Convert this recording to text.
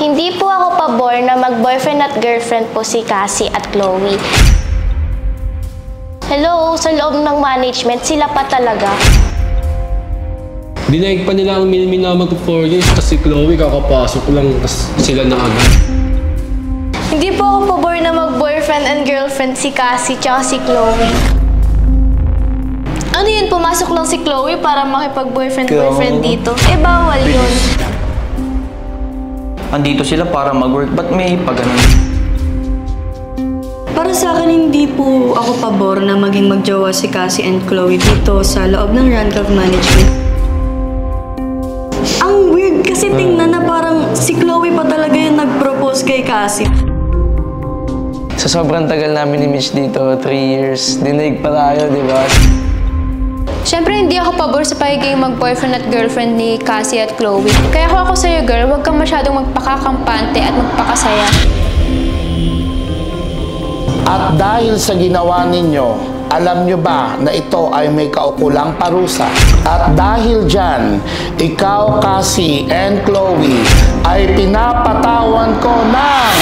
Hindi po ako pabor na mag-boyfriend at girlfriend po si Cassie at Chloe. Hello, sa loob ng management, sila pa talaga. Dinaig pa nila ang minamag ko 4 years kasi Chloe kakapasok lang sila na agad. Hindi po ako pabor na mag-boyfriend and girlfriend si Cassie tsaka si Chloe. Ano yun, pumasok lang si Chloe para makipag-boyfriend-boyfriend dito? Eh, bawal yun. Andito sila para mag-work, ba't may pag-ganon? Para sa akin, hindi po ako pabor na maging magjowa si Cassie and Chloe dito sa loob ng Rancov Management. Ang weird kasi tingnan na parang si Chloe pa talaga yung nag-propose kay Cassie. Sa sobrang tagal namin ni Mitch dito, 3 years, dinaig pa tayo, di ba? Siyempre, hindi ako pabor sa pagiging mag-boyfriend at girlfriend ni Cassie at Chloe. Kaya kung ako sa'yo, girl, huwag kang masyadong magpakakampante at magpakasaya. At dahil sa ginawa ninyo, alam nyo ba na ito ay may kaukulang parusa? At dahil dyan, ikaw, Cassie and Chloe, ay pinapatawan ko ng